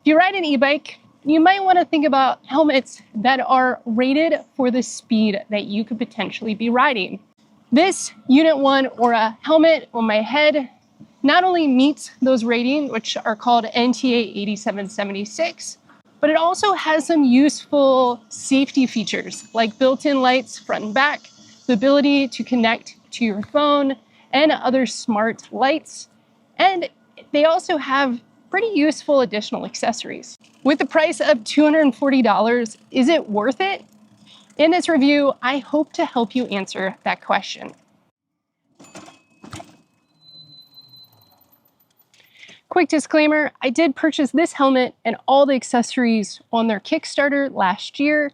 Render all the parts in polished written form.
If you ride an e-bike, you might want to think about helmets that are rated for the speed that you could potentially be riding. This Unit 1 Aura helmet on my head not only meets those ratings, which are called NTA 8776, but it also has some useful safety features like built-in lights front and back, the ability to connect to your phone and other smart lights, and they also have pretty useful additional accessories. With the price of $240, is it worth it? In this review, I hope to help you answer that question. Quick disclaimer, I did purchase this helmet and all the accessories on their Kickstarter last year.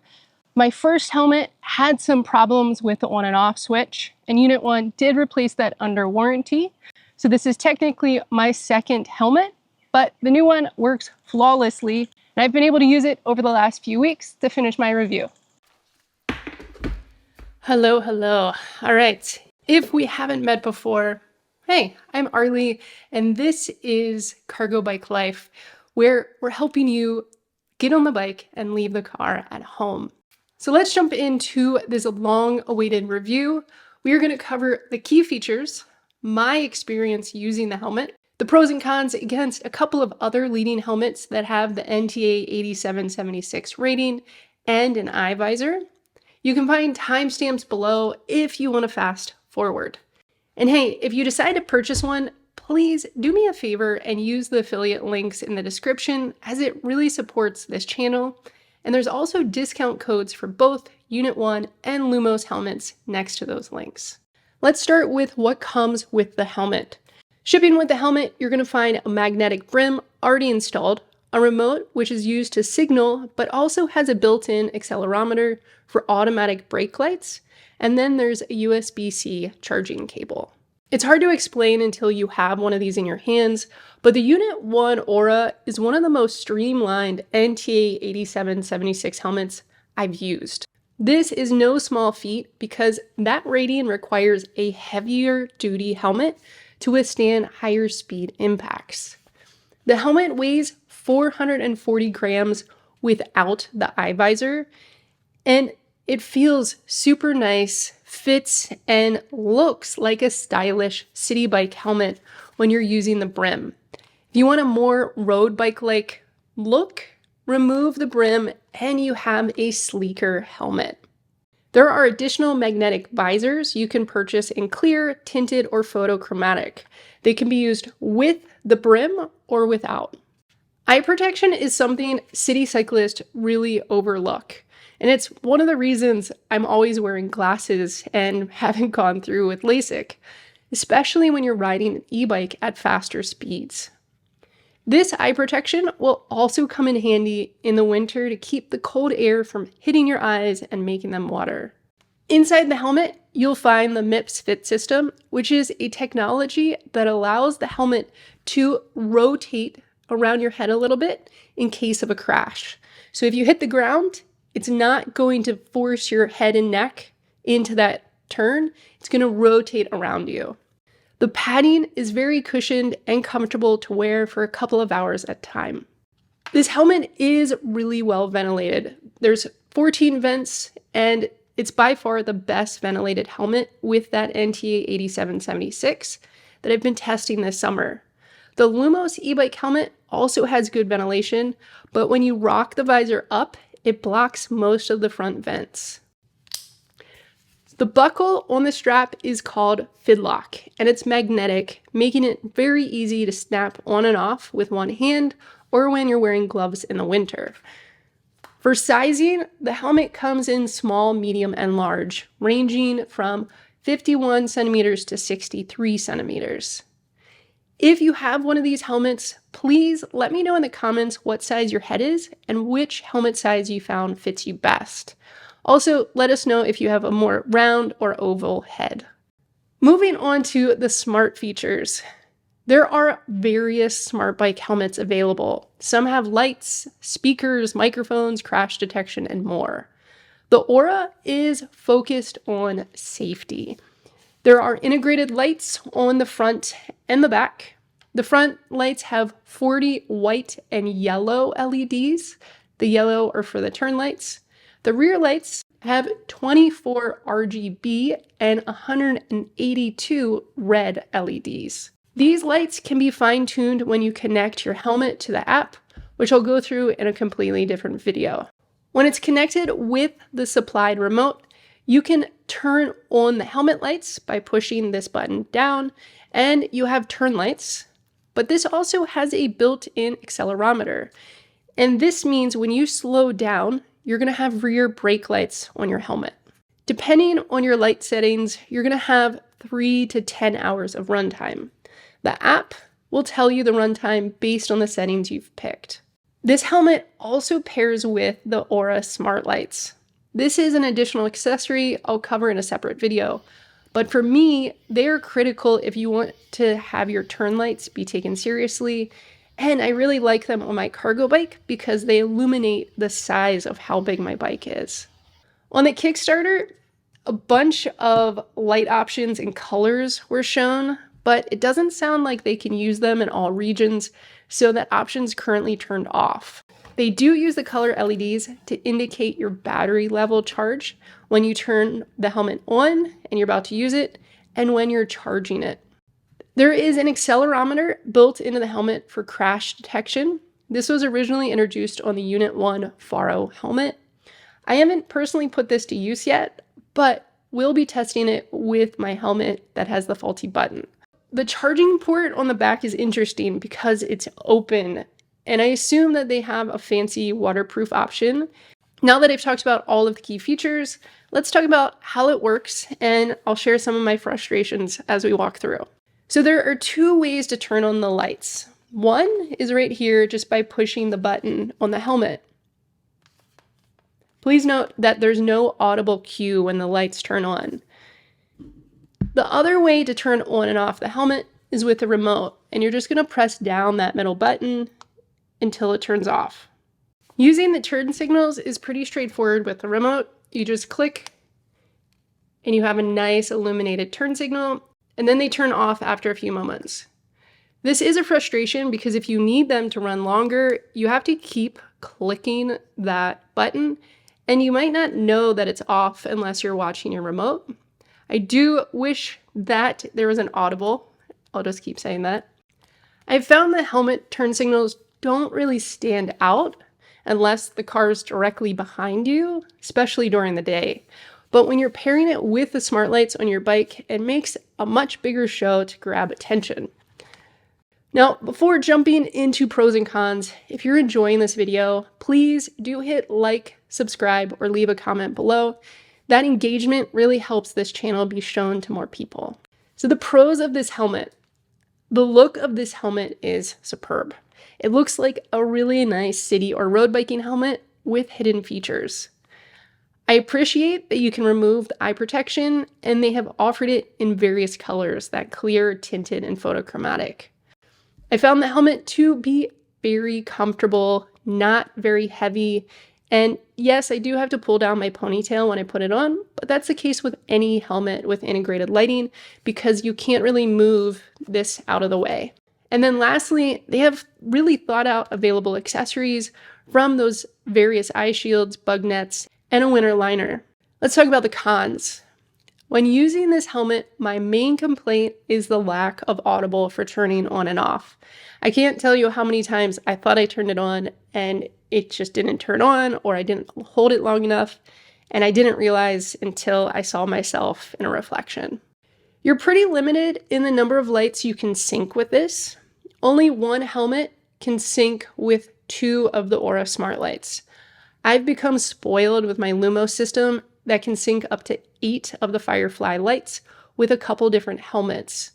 My first helmet had some problems with the on and off switch, and Unit 1 did replace that under warranty. So this is technically my second helmet, but the new one works flawlessly, and I've been able to use it over the last few weeks to finish my review. Hello. All right, if we haven't met before, hey, I'm Arleigh, and this is Cargo Bike Life, where we're helping you get on the bike and leave the car at home. So let's jump into this long-awaited review. We are going to cover the key features, my experience using the helmet, the pros and cons against a couple of other leading helmets that have the NTA 8776 rating and an eye visor. You can find timestamps below if you want to fast forward. And hey, if you decide to purchase one, please do me a favor and use the affiliate links in the description, as it really supports this channel. And there's also discount codes for both Unit 1 and Lumos helmets next to those links. Let's start with what comes with the helmet. Shipping with the helmet, you're going to find a magnetic brim already installed, a remote which is used to signal but also has a built-in accelerometer for automatic brake lights, and then there's a USB-C charging cable. It's hard to explain until you have one of these in your hands, but the Unit 1 Aura is one of the most streamlined NTA 8776 helmets I've used. This is no small feat because that rating requires a heavier duty helmet to withstand higher speed impacts. The helmet weighs 440 grams without the eye visor, and it feels super nice, fits, and looks like a stylish city bike helmet when you're using the brim. If you want a more road bike-like look, remove the brim and you have a sleeker helmet. There are additional magnetic visors you can purchase in clear, tinted, or photochromatic. They can be used with the brim or without. Eye protection is something city cyclists really overlook. And it's one of the reasons I'm always wearing glasses and haven't gone through with LASIK, especially when you're riding an e-bike at faster speeds. This eye protection will also come in handy in the winter to keep the cold air from hitting your eyes and making them water. Inside the helmet, you'll find the MIPS Fit system, which is a technology that allows the helmet to rotate around your head a little bit in case of a crash. So if you hit the ground, it's not going to force your head and neck into that turn. It's going to rotate around you. The padding is very cushioned and comfortable to wear for a couple of hours at a time. This helmet is really well ventilated. There's 14 vents, and it's by far the best ventilated helmet with that NTA 8776 that I've been testing this summer. The Lumos e-bike helmet also has good ventilation, but when you rock the visor up, it blocks most of the front vents. The buckle on the strap is called Fidlock, and it's magnetic, making it very easy to snap on and off with one hand or when you're wearing gloves in the winter. For sizing, the helmet comes in small, medium, and large, ranging from 51 centimeters to 63 centimeters. If you have one of these helmets, please let me know in the comments what size your head is and which helmet size you found fits you best. Also, let us know if you have a more round or oval head. Moving on to the smart features. There are various smart bike helmets available. Some have lights, speakers, microphones, crash detection, and more. The Aura is focused on safety. There are integrated lights on the front and the back. The front lights have 40 white and yellow LEDs. The yellow are for the turn lights. The rear lights have 24 RGB and 182 red LEDs. These lights can be fine-tuned when you connect your helmet to the app, which I'll go through in a completely different video. When it's connected with the supplied remote, you can turn on the helmet lights by pushing this button down, and you have turn lights. But this also has a built-in accelerometer. And this means when you slow down, you're going to have rear brake lights on your helmet. Depending on your light settings, you're going to have 3 to 10 hours of runtime. The app will tell you the runtime based on the settings you've picked. This helmet also pairs with the Aura smart lights. This is an additional accessory I'll cover in a separate video, but for me, they are critical if you want to have your turn lights be taken seriously, and I really like them on my cargo bike because they illuminate the size of how big my bike is. On the Kickstarter, a bunch of light options and colors were shown, but it doesn't sound like they can use them in all regions, so that option's currently turned off. They do use the color LEDs to indicate your battery level charge when you turn the helmet on and you're about to use it, and when you're charging it. There is an accelerometer built into the helmet for crash detection. This was originally introduced on the Unit 1 Faro helmet. I haven't personally put this to use yet, but we'll be testing it with my helmet that has the faulty button. The charging port on the back is interesting because it's open, and I assume that they have a fancy waterproof option. Now that I've talked about all of the key features, let's talk about how it works, and I'll share some of my frustrations as we walk through. So there are 2 ways to turn on the lights. One is right here, just by pushing the button on the helmet. Please note that there's no audible cue when the lights turn on. The other way to turn on and off the helmet is with the remote, and you're just going to press down that middle button until it turns off. Using the turn signals is pretty straightforward with the remote. You just click and you have a nice illuminated turn signal, and then they turn off after a few moments. This is a frustration because if you need them to run longer, you have to keep clicking that button, and you might not know that it's off unless you're watching your remote. I do wish that there was an audible. I'll just keep saying that. I've found the helmet turn signals don't really stand out unless the car is directly behind you, especially during the day. But when you're pairing it with the smart lights on your bike, it makes a much bigger show to grab attention. Now, before jumping into pros and cons, if you're enjoying this video, please do hit like, subscribe, or leave a comment below. That engagement really helps this channel be shown to more people. So the pros of this helmet. The look of this helmet is superb. It looks like a really nice city or road biking helmet with hidden features. I appreciate that you can remove the eye protection, and they have offered it in various colors, that clear, tinted, and photochromatic. I found the helmet to be very comfortable, not very heavy, and yes, I do have to pull down my ponytail when I put it on, but that's the case with any helmet with integrated lighting because you can't really move this out of the way. And then lastly, they have really thought out available accessories from those various eye shields, bug nets, and a winter liner. Let's talk about the cons. When using this helmet, my main complaint is the lack of audible for turning on and off. I can't tell you how many times I thought I turned it on and it just didn't turn on, or I didn't hold it long enough, and I didn't realize until I saw myself in a reflection. You're pretty limited in the number of lights you can sync with this. Only one helmet can sync with 2 of the Aura smart lights. I've become spoiled with my Lumos system that can sync up to 8 of the Firefly lights with a couple different helmets.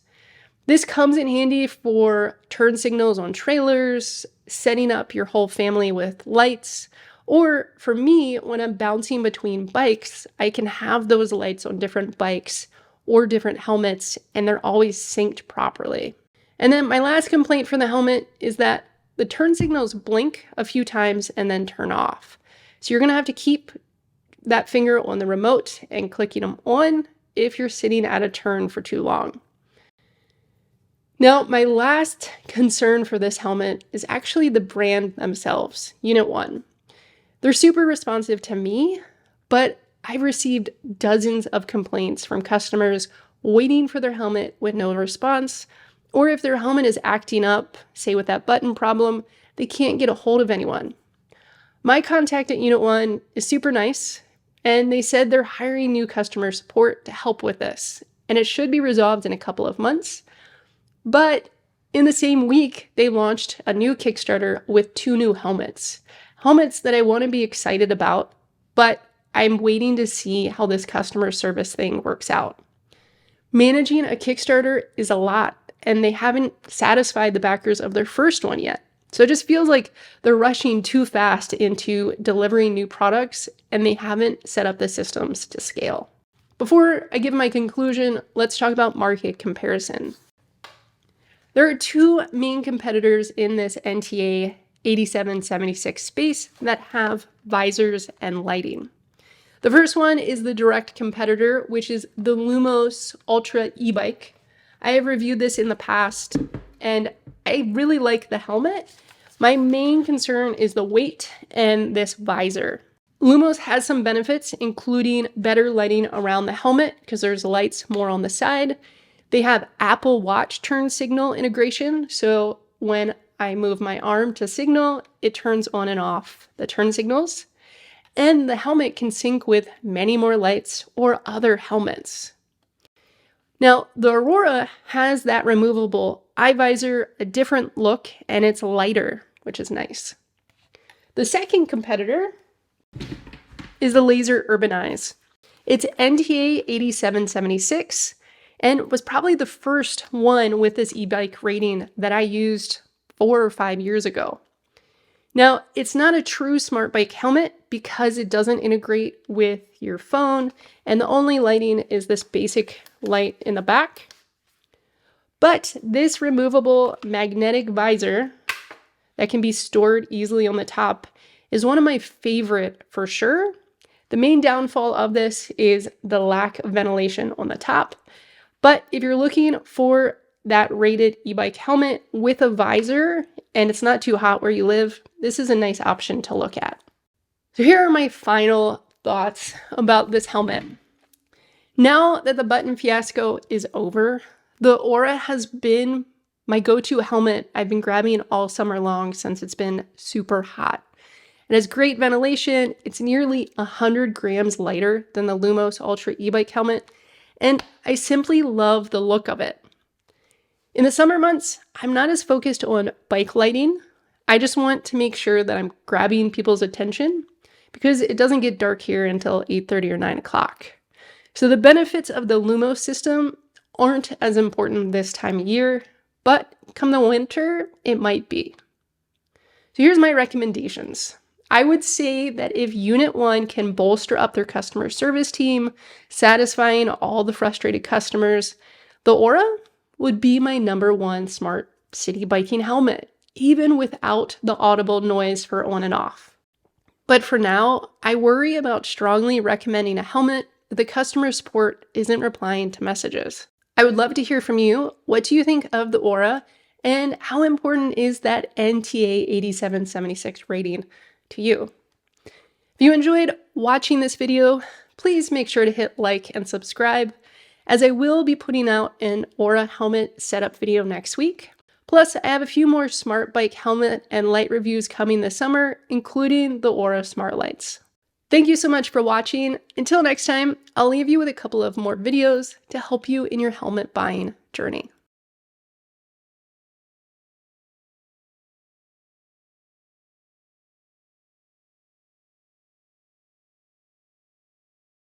This comes in handy for turn signals on trailers, setting up your whole family with lights, or for me, when I'm bouncing between bikes, I can have those lights on different bikes or different helmets, and they're always synced properly. And then my last complaint for the helmet is that the turn signals blink a few times and then turn off. So you're going to have to keep that finger on the remote and clicking them on if you're sitting at a turn for too long. Now, my last concern for this helmet is actually the brand themselves, Unit 1. They're super responsive to me, but I've received dozens of complaints from customers waiting for their helmet with no response, or if their helmet is acting up, say with that button problem, they can't get a hold of anyone. My contact at Unit 1 is super nice, and they said they're hiring new customer support to help with this, and it should be resolved in a couple of months. But in the same week, they launched a new Kickstarter with 2 new helmets. Helmets that I want to be excited about, but I'm waiting to see how this customer service thing works out. Managing a Kickstarter is a lot, and they haven't satisfied the backers of their first one yet. So it just feels like they're rushing too fast into delivering new products, and they haven't set up the systems to scale. Before I give my conclusion, let's talk about market comparison. There are 2 main competitors in this NTA 8776 space that have visors and lighting. The first one is the direct competitor, which is the Lumos Ultra e-bike. I have reviewed this in the past, and I really like the helmet. My main concern is the weight and this visor. Lumos has some benefits, including better lighting around the helmet because there's lights more on the side. They have Apple Watch turn signal integration, so when I move my arm to signal, it turns on and off the turn signals. And the helmet can sync with many more lights or other helmets. Now, the Aurora has that removable eye visor, a different look, and it's lighter, which is nice. The second competitor is the Laser Urban Eyes. It's NTA 8776 and was probably the first one with this e-bike rating that I used 4 or 5 years ago. Now, it's not a true smart bike helmet because it doesn't integrate with your phone, and the only lighting is this basic light in the back. But this removable magnetic visor that can be stored easily on the top is one of my favorite for sure. The main downfall of this is the lack of ventilation on the top. But if you're looking for that rated e-bike helmet with a visor and it's not too hot where you live, this is a nice option to look at. So here are my final thoughts about this helmet. Now that the button fiasco is over, the Aura has been my go-to helmet I've been grabbing all summer long since it's been super hot. It has great ventilation, it's nearly 100 grams lighter than the Lumos Ultra e-bike helmet, and I simply love the look of it. In the summer months, I'm not as focused on bike lighting. I just want to make sure that I'm grabbing people's attention because it doesn't get dark here until 8:30 or 9 o'clock. So the benefits of the Lumos system aren't as important this time of year, but come the winter, it might be. So here's my recommendations. I would say that if Unit 1 can bolster up their customer service team, satisfying all the frustrated customers, the Aura would be my #1 smart city biking helmet, even without the audible noise for on and off. But for now, I worry about strongly recommending a helmet if the customer support isn't replying to messages. I would love to hear from you. What do you think of the Aura, and how important is that NTA 8776 rating to you? If you enjoyed watching this video, please make sure to hit like and subscribe, as I will be putting out an Aura helmet setup video next week. Plus, I have a few more smart bike helmet and light reviews coming this summer, including the Aura smart lights. Thank you so much for watching. Until next time, I'll leave you with a couple of more videos to help you in your helmet buying journey.